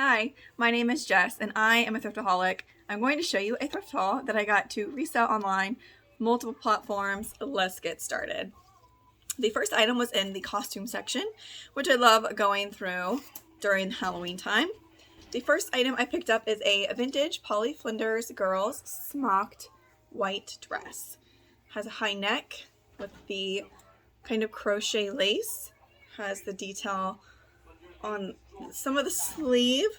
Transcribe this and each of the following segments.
Hi, my name is Jess and I am a thriftaholic. I'm going to show you a thrift haul that I got to resell online, multiple platforms. Let's get started. The first item was in the costume section, which I love going through during Halloween time. The first item I picked up is a vintage Polly Flinders girls smocked white dress. Has a high neck with the kind of crochet lace. Has the detail on some of the sleeve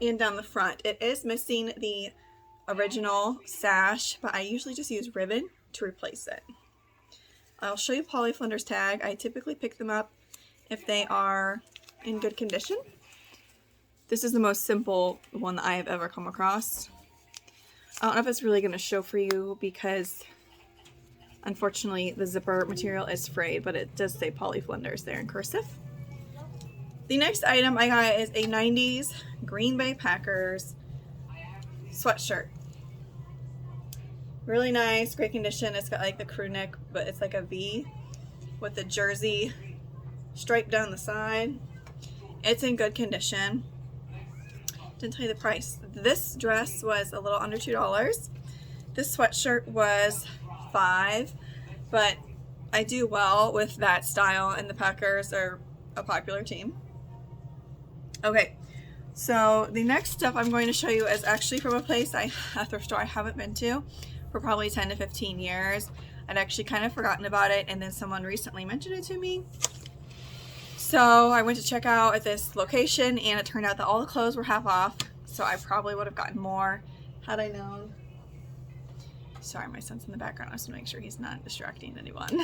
and down the front. It is missing the original sash, but I usually just use ribbon to replace it. I'll show you Polly Flinders tag. I typically pick them up if they are in good condition. This is the most simple one that I have ever come across. I don't know if it's really going to show for you because unfortunately the zipper material is frayed, but it does say Polly Flinders there in cursive. The next item I got is a 90s Green Bay Packers sweatshirt. Really nice, great condition. It's got like the crew neck, but it's like a V with the jersey stripe down the side. It's in good condition. Didn't tell you the price. This dress was a little under $2. This sweatshirt was $5, but I do well with that style, and the Packers are a popular team. Okay, so the next stuff I'm going to show you is actually from a thrift store I haven't been to for probably 10 to 15 years. I'd actually kind of forgotten about it, and then someone recently mentioned it to me. So I went to check out at this location, and it turned out that all the clothes were half off, so I probably would have gotten more had I known. Sorry, my son's in the background. I just want to make sure he's not distracting anyone.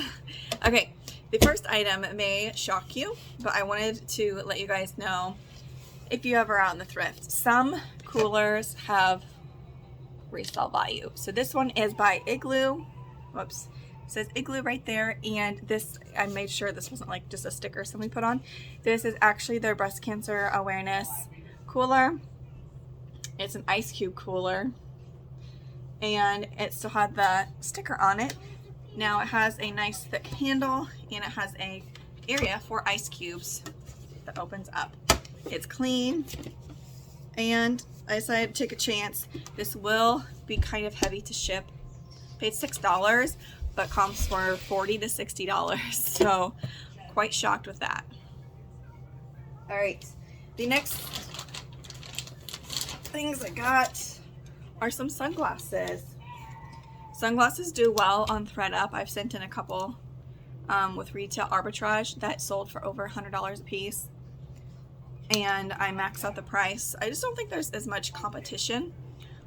Okay, the first item may shock you, but I wanted to let you guys know if you ever out in the thrift. Some coolers have resale value. So this one is by Igloo. Whoops. It says Igloo right there, and this, I made sure this wasn't like just a sticker somebody put on. This is actually their breast cancer awareness cooler. It's an ice cube cooler, and it still had the sticker on it. Now it has a nice thick handle, and it has a area for ice cubes that opens up. It's clean, and I decided to take a chance. This will be kind of heavy to ship. Paid $6, but comps were $40 to $60, so quite shocked with that. All right, the next things I got are some sunglasses. Sunglasses do well on ThredUp. I've sent in a couple with retail arbitrage that sold for over $100 a piece, and I maxed out the price. I just don't think there's as much competition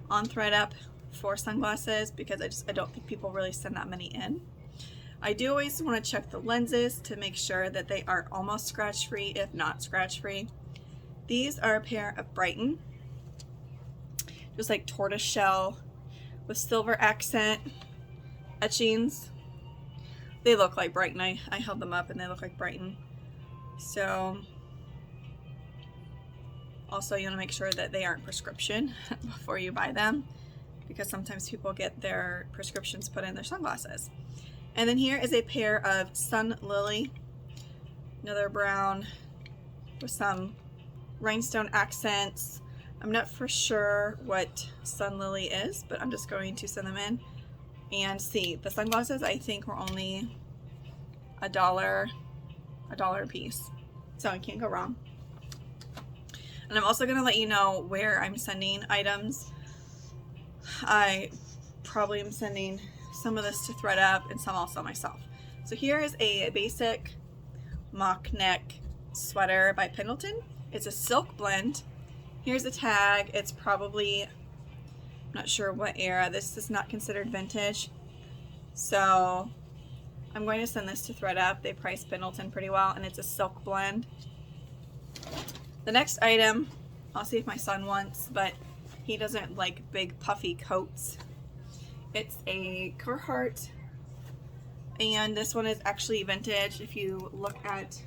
on ThredUp for sunglasses because I don't think people really send that many in. I do always want to check the lenses to make sure that they are almost scratch free, if not scratch free. These are a pair of Brighton, just like tortoise shell with silver accent etchings. They look like Brighton. I held them up and they look like Brighton. So also you want to make sure that they aren't prescription before you buy them, because sometimes people get their prescriptions put in their sunglasses. And then here is a pair of Sun Lilly, another brown with some rhinestone accents. I'm not for sure what Sun Lilly is, but I'm just going to send them in and see. The sunglasses I think were only $1 a piece, so I can't go wrong. And I'm also going to let you know where I'm sending items. I probably am sending some of this to ThredUp and some also myself. So here is a basic mock neck sweater by Pendleton. It's a silk blend. Here's a tag. It's probably, I'm not sure what era. This is not considered vintage. So I'm going to send this to ThredUp. They price Pendleton pretty well, and it's a silk blend. The next item, I'll see if my son wants, but he doesn't like big puffy coats. It's a Carhartt, and this one is actually vintage. If you look at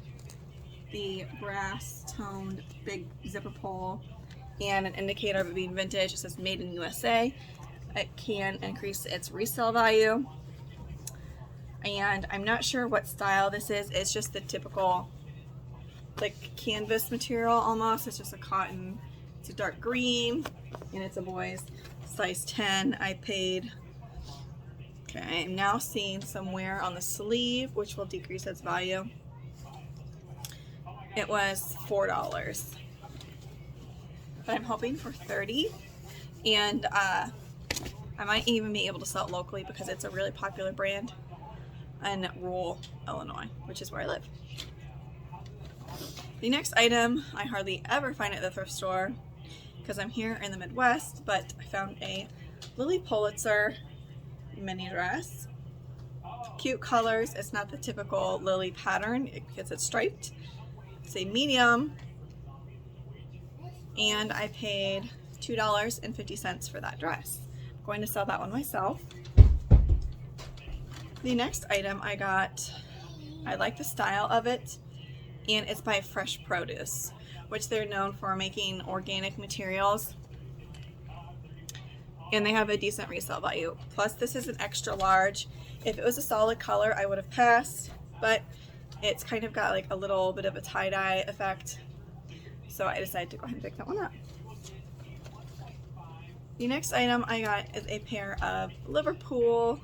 the brass toned big zipper pull and an indicator of it being vintage, it says made in USA. It can increase its resale value. And I'm not sure what style this is. It's just the typical like canvas material almost. It's just a cotton. It's a dark green and it's a boy's size 10. I paid, okay, I'm now seeing some wear on the sleeve, which will decrease its value. It was $4, but I'm hoping for $30, and I might even be able to sell it locally because it's a really popular brand in rural Illinois, which is where I live. The next item I hardly ever find at the thrift store because I'm here in the Midwest, but I found a Lilly Pulitzer mini dress. Cute colors. It's not the typical Lilly pattern because it's striped. It's a medium, and I paid $2.50 for that dress. I'm going to sell that one myself. The next item I got, I like the style of it, and it's by Fresh Produce, which they're known for making organic materials, and they have a decent resale value. Plus, this is an extra large. If it was a solid color, I would have passed, but it's kind of got like a little bit of a tie-dye effect, so I decided to go ahead and pick that one up. The next item I got is a pair of Liverpool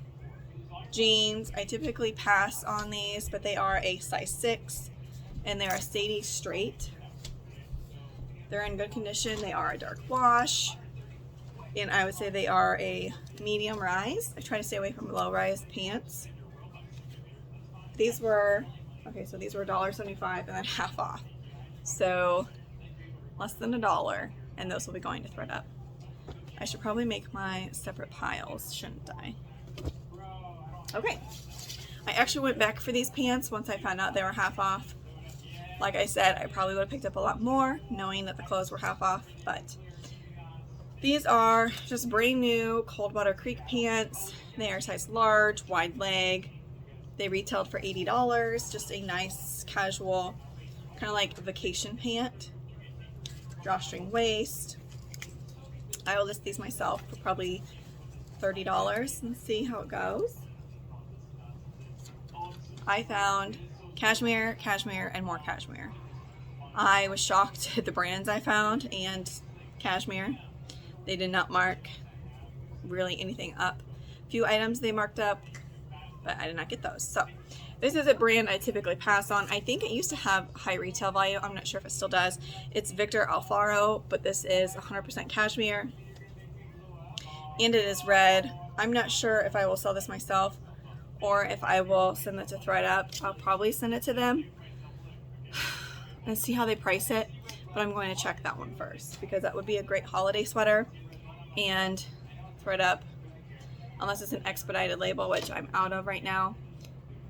jeans. I typically pass on these, but they are a size 6, and they're a Sadie straight. They're in good condition. They are a dark wash, and I would say they are a medium rise. I try to stay away from low rise pants. These were, okay, so these were $1.75 and then half off. So less than $1, and those will be going to ThredUp. I should probably make my separate piles, shouldn't I? Okay. I actually went back for these pants once I found out they were half off. Like I said, I probably would have picked up a lot more knowing that the clothes were half off, but these are just brand new Coldwater Creek pants. They are size large, wide leg. They retailed for $80. Just a nice casual, kind of like vacation pant. Drawstring waist. I will list these myself for probably $30 and see how it goes. I found cashmere, cashmere, and more cashmere. I was shocked at the brands I found and cashmere. They did not mark really anything up. A few items they marked up, but I did not get those. So this is a brand I typically pass on. I think it used to have high retail value. I'm not sure if it still does. It's Victor Alfaro, but this is 100% cashmere, and it is red. I'm not sure if I will sell this myself or if I will send it to ThredUp. I'll probably send it to them and see how they price it, but I'm going to check that one first because that would be a great holiday sweater. And ThredUp, unless it's an expedited label, which I'm out of right now,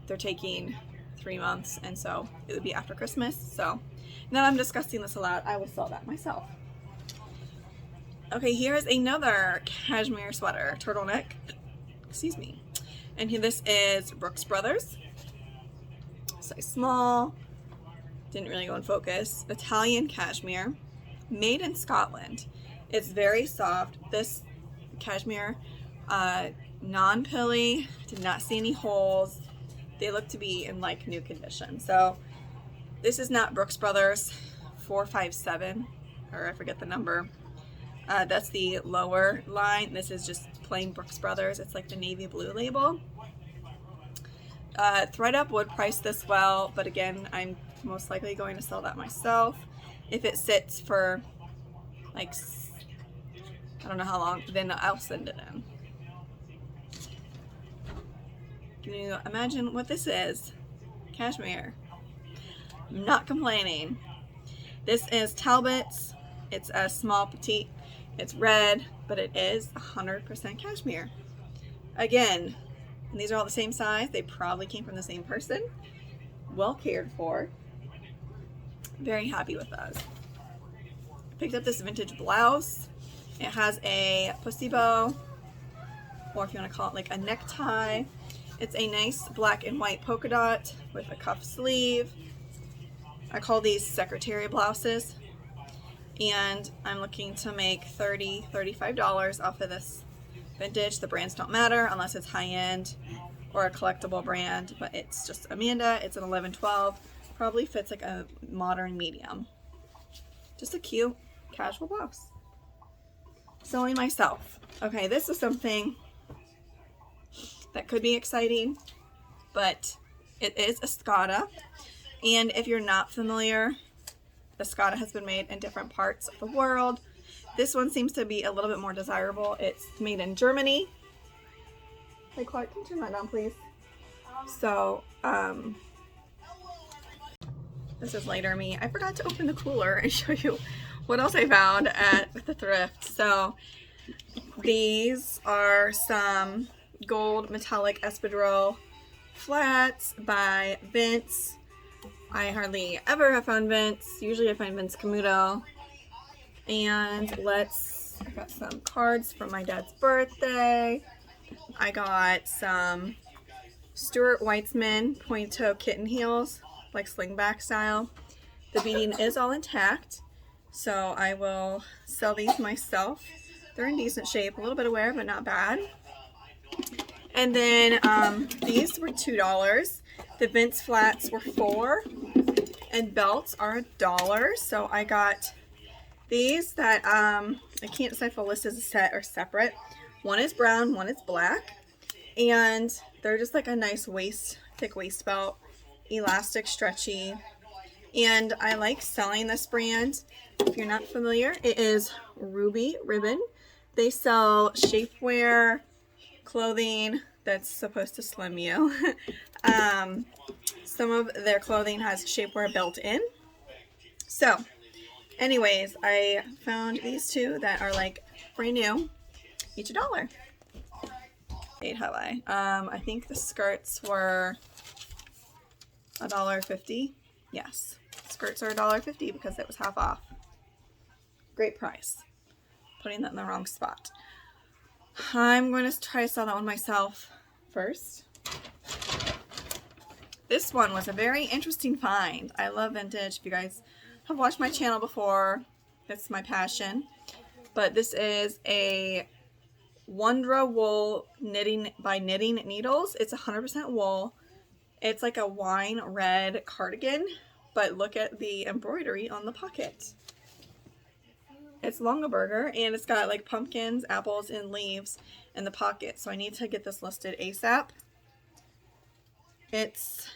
they're taking 3 months, and so it would be after Christmas. So now that I'm discussing this a lot, I will sell that myself. Okay, here's another cashmere sweater, turtleneck, excuse me. And here, this is Brooks Brothers, size small, didn't really go in focus. Italian cashmere, made in Scotland. It's very soft. This cashmere, non-pilly, did not see any holes. They look to be in like new condition. So this is not Brooks Brothers 457, or I forget the number. That's the lower line. This is just plain Brooks Brothers. It's like the navy blue label. ThredUp would price this well, but again, I'm most likely going to sell that myself. If it sits for like, I don't know how long, then I'll send it in. Can you imagine what this is? Cashmere. I'm not complaining. This is Talbots. It's a small petite. It's red, but it is 100% cashmere. Again, and these are all the same size. They probably came from the same person. Well cared for. Very happy with those. Picked up this vintage blouse. It has a pussy bow, or if you want to call it like a necktie. It's a nice black and white polka dot with a cuff sleeve. I call these secretary blouses. And I'm looking to make $30, $35 off of this vintage. The brands don't matter unless it's high-end or a collectible brand, but it's just Amanda. It's an 11-12 Probably fits like a modern medium. Just a cute casual blouse. Sewing myself. Okay, this is something that could be exciting, but it is Escada. And if you're not familiar, Escada has been made in different parts of the world. This one seems to be a little bit more desirable. It's made in Germany. Hey Clark, can you turn that down, please? So, this is later me. I forgot to open the cooler and show you what else I found at the thrift. So, these are some gold metallic espadrille flats by Vince. I hardly ever have found Vince. Usually I find Vince Camuto. And I got some cards from my dad's birthday. I got some Stuart Weitzman point toe kitten heels, like slingback style. The beading is all intact, so I will sell these myself. They're in decent shape, a little bit of wear, but not bad. And then these were $2. The Vince flats were $4, and belts are $1. So I got these that I can't decide if I'll list as a set or separate. One is brown, one is black, and they're just like a nice waist, thick waist belt, elastic, stretchy. And I like selling this brand. If you're not familiar, it is Ruby Ribbon. They sell shapewear clothing that's supposed to slim you. Some of their clothing has shapewear built in. So, anyways, I found these two that are like brand new, each $1. Paid have I? I think the skirts were $1.50. Yes, skirts are $1.50 because it was half off. Great price. Putting that in the wrong spot. I'm going to try to sell that one myself first. This one was a very interesting find. I love vintage. If you guys have watched my channel before, that's my passion. But this is a Wondra wool knitting by Knitting Needles. It's 100% wool. It's like a wine red cardigan, but look at the embroidery on the pocket. It's Longaberger, and it's got like pumpkins, apples, and leaves in the pocket. So I need to get this listed ASAP. It's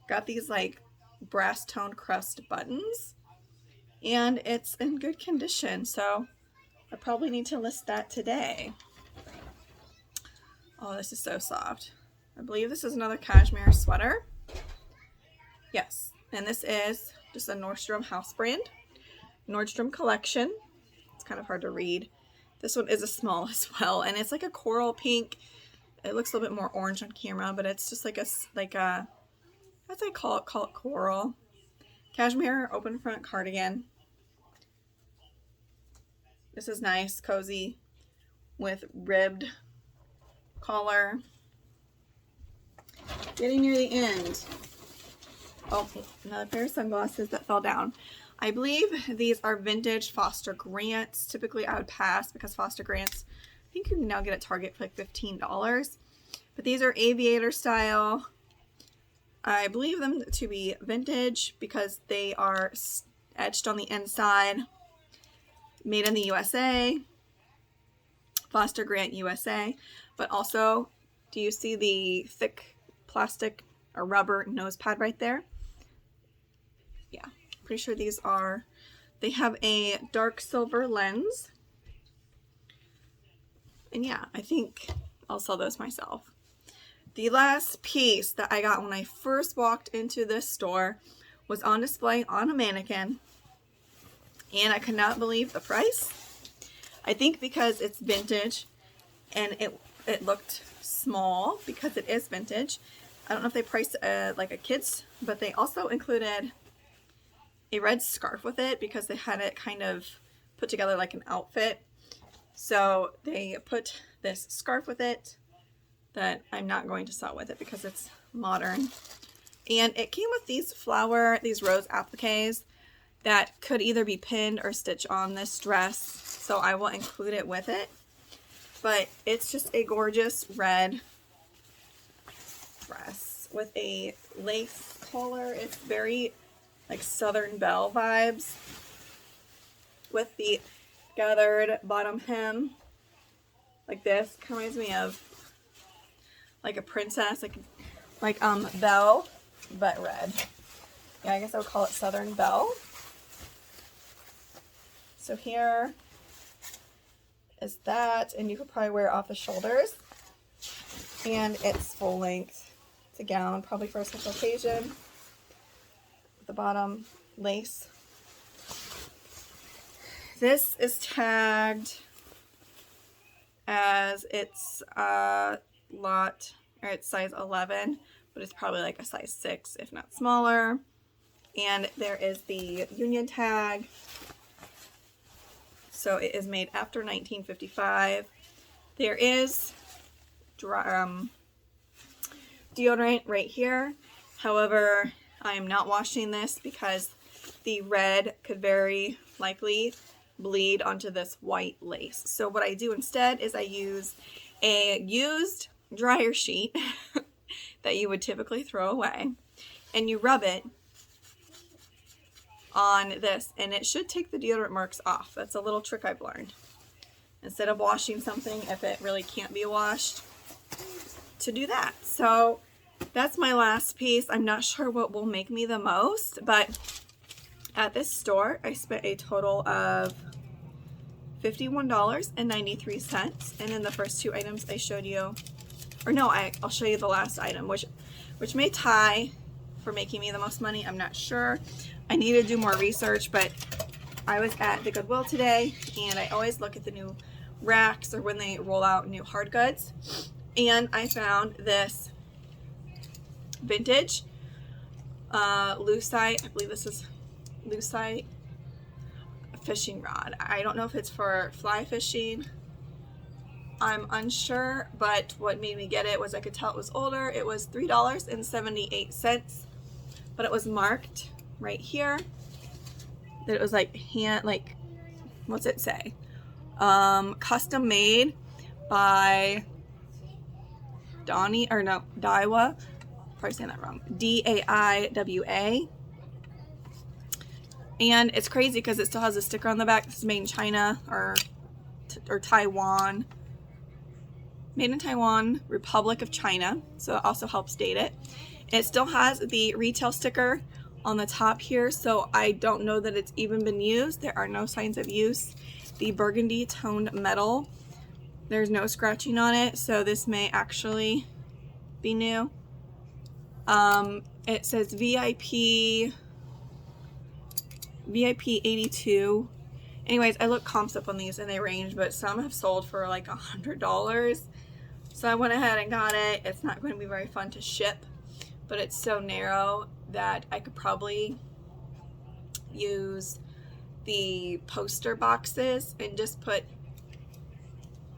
got these like brass toned crust buttons, and it's in good condition. So I probably need to list that today. Oh, this is so soft. I believe this is another cashmere sweater. Yes, and this is just a Nordstrom house brand. Nordstrom collection. It's kind of hard to read. This one is a small as well, and it's like a coral pink. It looks a little bit more orange on camera, but it's just like a as I call it coral. Cashmere open front cardigan. This is nice, cozy, with ribbed collar. Getting near the end. Oh, another pair of sunglasses that fell down. I believe these are vintage Foster Grants. Typically I would pass because Foster Grants, I think you can now get at Target for like $15. But these are aviator style. I believe them to be vintage because they are etched on the inside. Made in the USA. Foster Grant USA. But also, do you see the thick plastic or rubber nose pad right there? Yeah. Pretty sure these are, they have a dark silver lens. And yeah, I think I'll sell those myself. The last piece that I got when I first walked into this store was on display on a mannequin. And I could not believe the price. I think because it's vintage and it looked small because it is vintage. I don't know if they priced like a kid's, but they also included a red scarf with it because they had it kind of put together like an outfit. So they put this scarf with it that I'm not going to sell with it because it's modern. And it came with these rose appliques that could either be pinned or stitched on this dress. So I will include it with it. But it's just a gorgeous red dress with a lace collar. It's very like Southern Belle vibes with the gathered bottom hem like this. Kind of reminds me of like a princess, like Belle, but red. Yeah, I guess I would call it Southern Belle. So here is that, and you could probably wear it off the shoulders. And it's full length. It's a gown, probably for a special occasion. With the bottom lace. This is tagged as it's it's size 11, but it's probably like a size 6, if not smaller. And there is the union tag. So it is made after 1955. There is deodorant right here. However, I am not washing this because the red could very likely bleed onto this white lace. So what I do instead is I use a used dryer sheet that you would typically throw away, and you rub it on this, and it should take the deodorant marks off. That's a little trick I've learned. Instead of washing something, if it really can't be washed, to do that. So that's my last piece. I'm not sure what will make me the most, but at this store, I spent a total of $51.93. And then the first two items I showed you, or no, I'll show you the last item, which may tie for making me the most money. I'm not sure. I need to do more research, but I was at the Goodwill today, and I always look at the new racks or when they roll out new hard goods. And I found this vintage lucite, I believe this is lucite fishing rod. I don't know if it's for fly fishing. I'm unsure, but what made me get it was I could tell it was older. It was $3.78, but it was marked right here that it was like what's it say? Custom made by Daiwa. Probably saying that wrong. Daiwa. And it's crazy because it still has a sticker on the back. This is made in China or Taiwan. Made in Taiwan, Republic of China. So it also helps date it. And it still has the retail sticker on the top here. So I don't know that it's even been used. There are no signs of use. The burgundy toned metal, there's no scratching on it. So this may actually be new. It says VIP 82. Anyways, I looked comps up on these and they range, but some have sold for like $100. So I went ahead and got it. It's not going to be very fun to ship, but it's so narrow that I could probably use the poster boxes and just put,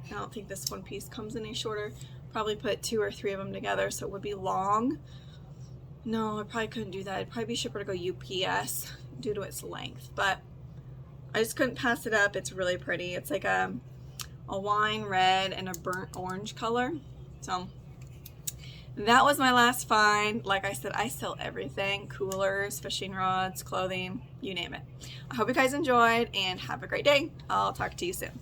I don't think this one piece comes any shorter, probably put 2 or 3 of them together so it would be long. No, I probably couldn't do that. It'd probably be cheaper to go UPS due to its length, but I just couldn't pass it up. It's really pretty. It's like a wine red and a burnt orange color. So that was my last find. Like I said, I sell everything: coolers, fishing rods, clothing, you name it. I hope you guys enjoyed and have a great day. I'll talk to you soon.